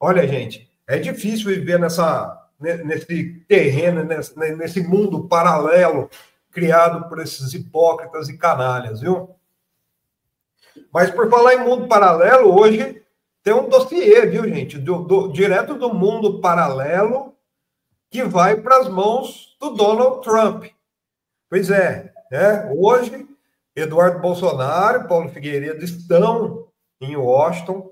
Olha, gente, é difícil viver nesse terreno, nesse mundo paralelo criado por esses hipócritas e canalhas, viu? Mas por falar em mundo paralelo, hoje tem um dossiê, viu, gente? Direto do mundo paralelo que vai para as mãos do Donald Trump. Pois é, né? Hoje, Eduardo Bolsonaro e Paulo Figueiredo estão em Washington,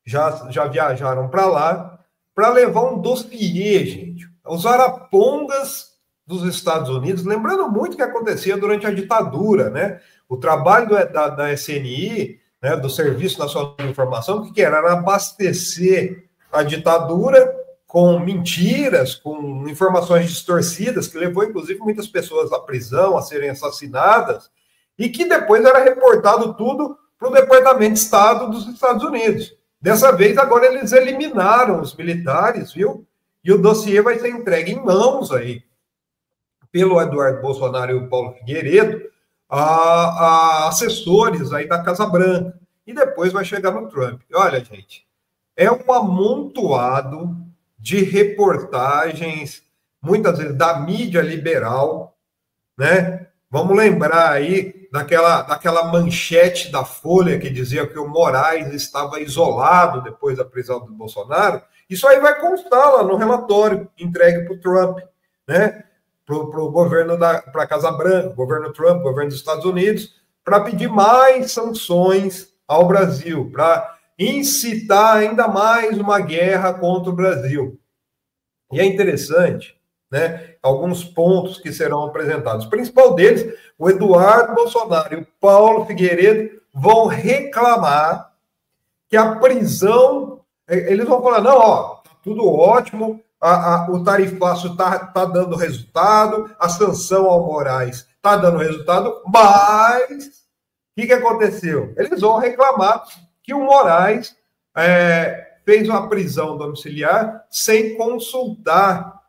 já viajaram para lá, para levar um dossiê, gente. Os arapongas dos Estados Unidos, lembrando muito o que acontecia durante a ditadura, né? O trabalho da SNI, né, do Serviço Nacional de Informação, o que era? Era abastecer a ditadura com mentiras, com informações distorcidas, que levou, inclusive, muitas pessoas à prisão, a serem assassinadas, e que depois era reportado tudo para o Departamento de Estado dos Estados Unidos. Dessa vez, agora eles eliminaram os militares, viu? E o dossiê vai ser entregue em mãos aí, pelo Eduardo Bolsonaro e o Paulo Figueiredo, a assessores aí da Casa Branca. E depois vai chegar no Trump. E olha, gente, é um amontoado de reportagens, muitas vezes da mídia liberal, né? Vamos lembrar aí daquela manchete da Folha que dizia que o Moraes estava isolado depois da prisão do Bolsonaro. Isso aí vai constar lá no relatório entregue para o Trump, né? Para o governo para a Casa Branca, governo Trump, governo dos Estados Unidos, para pedir mais sanções ao Brasil, para incitar ainda mais uma guerra contra o Brasil. E é interessante, né, alguns pontos que serão apresentados. O principal deles, o Eduardo Bolsonaro e o Paulo Figueiredo vão reclamar que a prisão, eles vão falar, não, ó, tá tudo ótimo, o tarifaço tá dando resultado, a sanção ao Moraes tá dando resultado, mas o que aconteceu? Eles vão reclamar que o Moraes fez uma prisão domiciliar sem consultar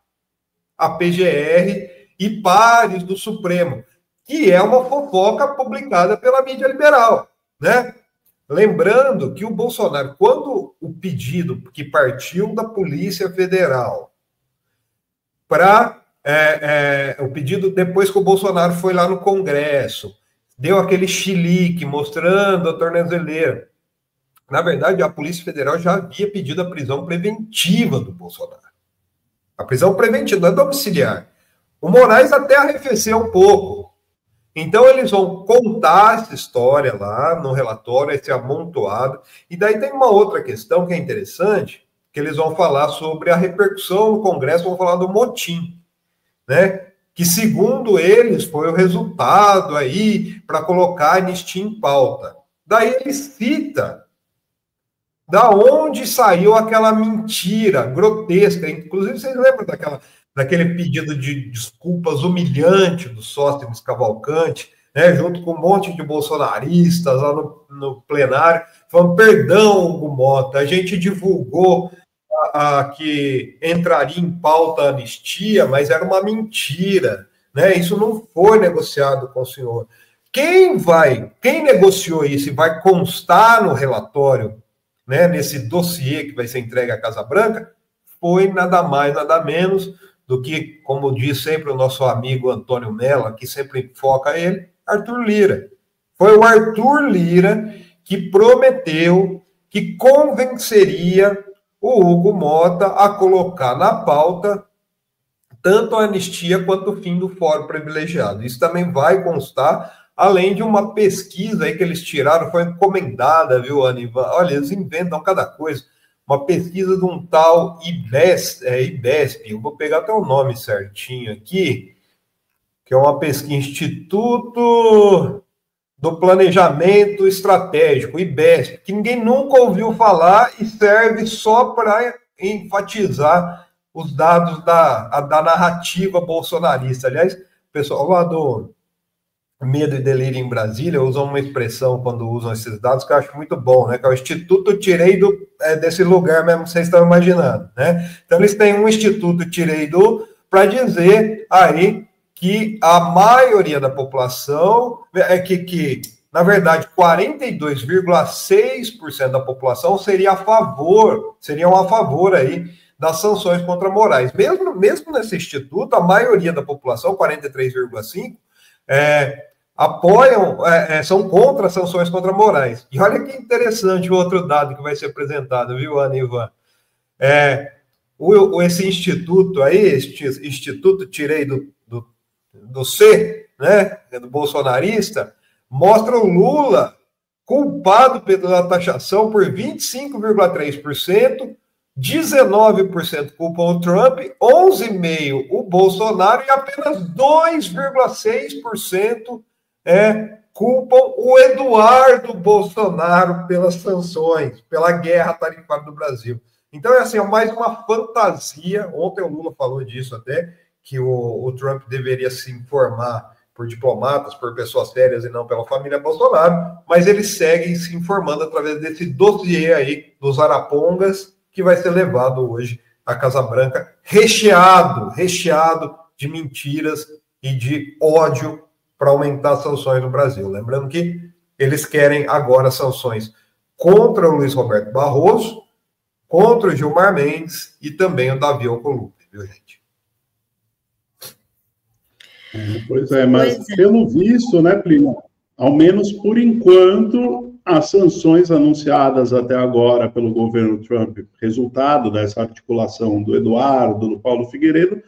a PGR e pares do Supremo, que é uma fofoca publicada pela mídia liberal, né? Lembrando que o Bolsonaro, quando o pedido que partiu da Polícia Federal o pedido depois que o Bolsonaro foi lá no Congresso, deu aquele chilique mostrando a tornozeleira. Na verdade, a Polícia Federal já havia pedido a prisão preventiva do Bolsonaro. A prisão preventiva, não é domiciliar. O Moraes até arrefeceu um pouco. Então, eles vão contar essa história lá no relatório, esse amontoado. E daí tem uma outra questão que é interessante, que eles vão falar sobre a repercussão no Congresso, vão falar do motim, né? Que, segundo eles, foi o resultado aí para colocar a anistia em pauta. Daí ele cita da onde saiu aquela mentira grotesca. Inclusive, vocês lembram daquele pedido de desculpas humilhante do Sóstenes Cavalcante, né, junto com um monte de bolsonaristas lá no plenário, falando, perdão, Hugo Mota, a gente divulgou que entraria em pauta a anistia, mas era uma mentira, né? Isso não foi negociado com o senhor. Quem negociou isso e vai constar no relatório, né, nesse dossiê que vai ser entregue à Casa Branca, foi nada mais, nada menos do que, como diz sempre o nosso amigo Antônio Mello, que sempre foca ele, Arthur Lira. Foi o Arthur Lira que prometeu que convenceria o Hugo Mota a colocar na pauta tanto a anistia quanto o fim do fórum privilegiado. Isso também vai constar, além de uma pesquisa aí que eles tiraram, foi encomendada, viu, Anivan? Olha, eles inventam cada coisa. Uma pesquisa de um tal IBESP, eu vou pegar até o nome certinho aqui, que é uma pesquisa, Instituto do Planejamento Estratégico, IBESP, que ninguém nunca ouviu falar e serve só para enfatizar os dados da narrativa bolsonarista. Aliás, o pessoal lá do Medo e Delírio em Brasília usam uma expressão quando usam esses dados que eu acho muito bom, né? Que é o Instituto Tirei desse lugar mesmo que vocês estão imaginando, né? Então, eles têm um Instituto Tirei para dizer aí que a maioria da população, que na verdade, 42,6% da população seriam a favor aí das sanções contra Moraes. Mesmo nesse instituto, a maioria da população, 43,5%, apoiam, são contra as sanções contra Moraes. E olha que interessante o outro dado que vai ser apresentado, viu, Ana e Ivan? Esse instituto aí, este instituto tirei do C, né, do bolsonarista, mostra o Lula culpado pela taxação por 25,3%, 19% culpam o Trump, 11,5% o Bolsonaro e apenas 2,6% culpam o Eduardo Bolsonaro pelas sanções, pela guerra tarifária do Brasil. Então, é mais uma fantasia. Ontem o Lula falou disso até, que o Trump deveria se informar por diplomatas, por pessoas sérias e não pela família Bolsonaro, mas eles seguem se informando através desse dossiê aí dos Arapongas, que vai ser levado hoje à Casa Branca, recheado de mentiras e de ódio para aumentar as sanções no Brasil. Lembrando que eles querem agora sanções contra o Luiz Roberto Barroso, contra o Gilmar Mendes e também o Davi Alcolumbre, viu, gente? Pois é, mas pelo visto, né, Plínio, ao menos por enquanto, as sanções anunciadas até agora pelo governo Trump, resultado dessa articulação do Eduardo, do Paulo Figueiredo,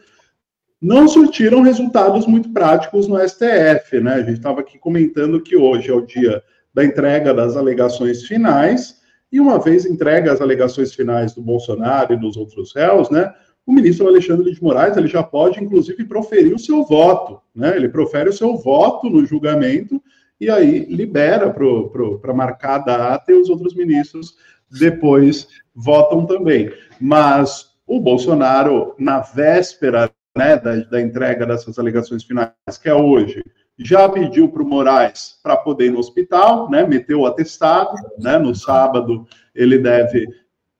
não surtiram resultados muito práticos no STF, né? A gente estava aqui comentando que hoje é o dia da entrega das alegações finais, e uma vez entregue as alegações finais do Bolsonaro e dos outros réus, né, o ministro Alexandre de Moraes ele já pode, inclusive, proferir o seu voto, né? Ele profere o seu voto no julgamento e aí libera para marcar a data e os outros ministros depois votam também. Mas o Bolsonaro, na véspera, né, da entrega dessas alegações finais, que é hoje, já pediu para o Moraes para poder ir no hospital, né, meteu o atestado, né, no sábado ele deve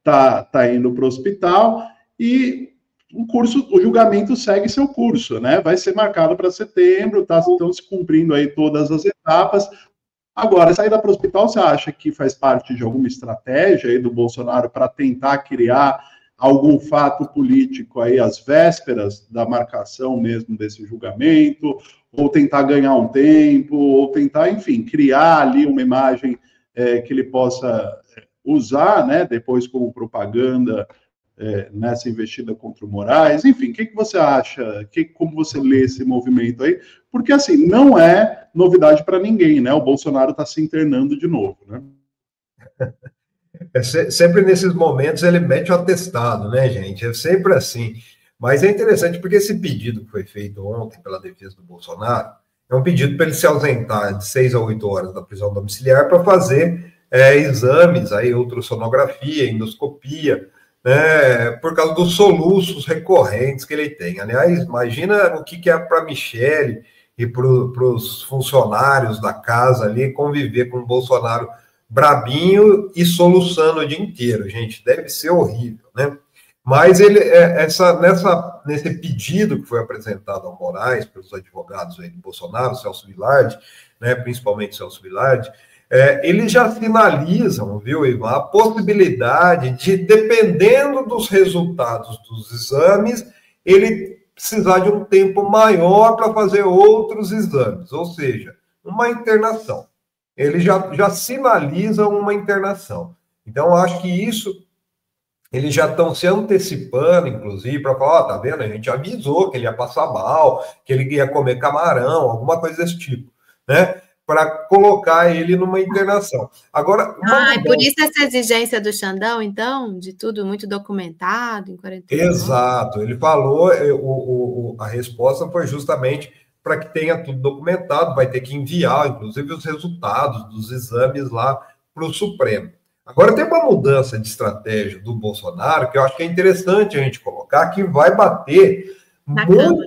tá indo para o hospital e o julgamento segue seu curso, né, vai ser marcado para setembro, estão se cumprindo aí todas as etapas. Agora, sair para o hospital, você acha que faz parte de alguma estratégia aí do Bolsonaro para tentar criar algum fato político aí às vésperas da marcação mesmo desse julgamento, ou tentar ganhar um tempo, ou tentar, enfim, criar ali uma imagem que ele possa usar, né, depois como propaganda nessa investida contra o Moraes? Enfim, o que você acha? Como você lê esse movimento aí? Porque, assim, não é novidade para ninguém, né? O Bolsonaro está se internando de novo, né? Sempre nesses momentos ele mete o atestado, né, gente? É sempre assim. Mas é interessante porque esse pedido que foi feito ontem pela defesa do Bolsonaro é um pedido para ele se ausentar de 6 a 8 horas da prisão domiciliar para fazer exames, aí, ultrassonografia, endoscopia, né, por causa dos soluços recorrentes que ele tem. Aliás, imagina o que é para a Michele e para os funcionários da casa ali conviver com o Bolsonaro brabinho e soluçando o dia inteiro, gente, deve ser horrível, né? Mas ele, nesse pedido que foi apresentado ao Moraes pelos advogados aí do Bolsonaro, Celso Vilardi, né, principalmente Celso Vilardi, eles já sinalizam, viu, Ivan, a possibilidade de, dependendo dos resultados dos exames, ele precisar de um tempo maior para fazer outros exames, ou seja, uma internação. Eles já sinalizam uma internação. Então, acho que isso, eles já estão se antecipando, inclusive, para falar, tá vendo? A gente avisou que ele ia passar mal, que ele ia comer camarão, alguma coisa desse tipo, né? Para colocar ele numa internação. Agora, por isso essa exigência do Xandão, então, de tudo muito documentado em 48 horas? Exato. Ele falou, a resposta foi justamente para que tenha tudo documentado, vai ter que enviar, inclusive, os resultados dos exames lá para o Supremo. Agora, tem uma mudança de estratégia do Bolsonaro que eu acho que é interessante a gente colocar, que vai bater muito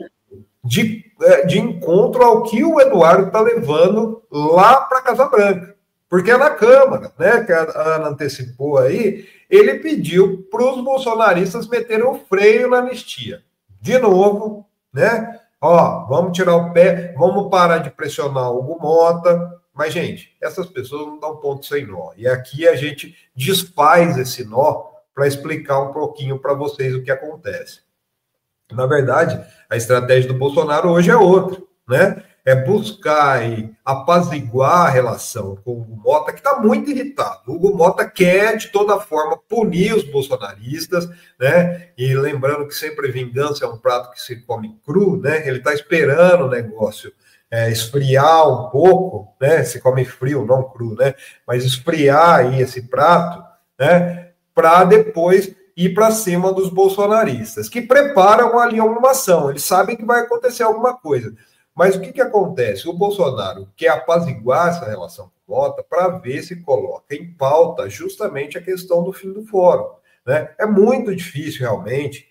de encontro ao que o Eduardo está levando lá para a Casa Branca. Porque é na Câmara, né, que a Ana antecipou aí, ele pediu para os bolsonaristas meterem o freio na anistia. De novo, né? Vamos tirar o pé, vamos parar de pressionar o Hugo Mota, Mas, gente, essas pessoas não dão ponto sem nó. E aqui a gente desfaz esse nó para explicar um pouquinho para vocês o que acontece. Na verdade, a estratégia do Bolsonaro hoje é outra, né? É buscar e apaziguar a relação com o Hugo Mota, que está muito irritado. O Hugo Mota quer, de toda forma, punir os bolsonaristas, né? E lembrando que sempre vingança é um prato que se come cru, né? Ele está esperando o negócio esfriar um pouco, né? Se come frio, não cru, né? Mas esfriar aí esse prato, né? Para depois ir para cima dos bolsonaristas, que preparam ali uma ação. Eles sabem que vai acontecer alguma coisa. Mas o que acontece? O Bolsonaro quer apaziguar essa relação com o Mota para ver se coloca em pauta justamente a questão do fim do fórum, né? É muito difícil, realmente,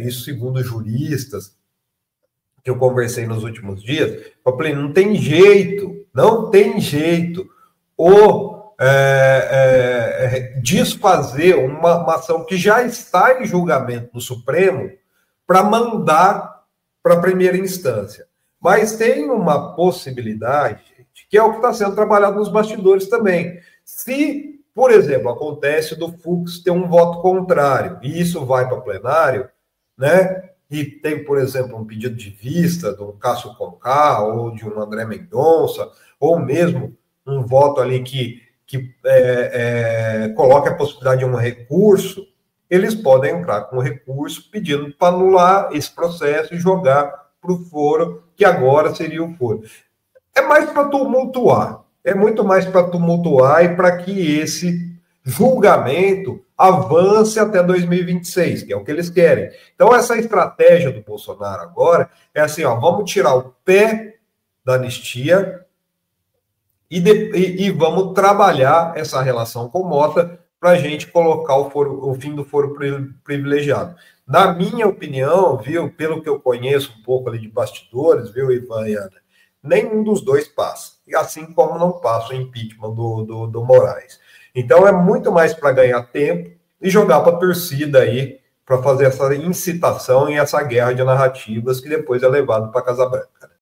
isso segundo juristas que eu conversei nos últimos dias, eu falei, não tem jeito desfazer uma ação que já está em julgamento no Supremo para mandar para a primeira instância. Mas tem uma possibilidade, gente, que é o que está sendo trabalhado nos bastidores também. Se, por exemplo, acontece do Fux ter um voto contrário, e isso vai para plenário, né? E tem, por exemplo, um pedido de vista do Cássio Conká, ou de um André Mendonça, ou mesmo um voto ali que coloque a possibilidade de um recurso, eles podem entrar com recurso pedindo para anular esse processo e jogar para o foro, que agora seria o foro. É mais para tumultuar, é muito mais para tumultuar e para que esse julgamento avance até 2026, que é o que eles querem. Então, essa estratégia do Bolsonaro agora é assim, ó, vamos tirar o pé da anistia e vamos trabalhar essa relação com o Mota para a gente colocar o fim do foro privilegiado. Na minha opinião, viu, pelo que eu conheço um pouco ali de bastidores, viu, Ivan e Ana, nenhum dos dois passa. E assim como não passa o impeachment do Moraes. Então, é muito mais para ganhar tempo e jogar para a torcida aí, para fazer essa incitação e essa guerra de narrativas que depois é levado para a Casa Branca.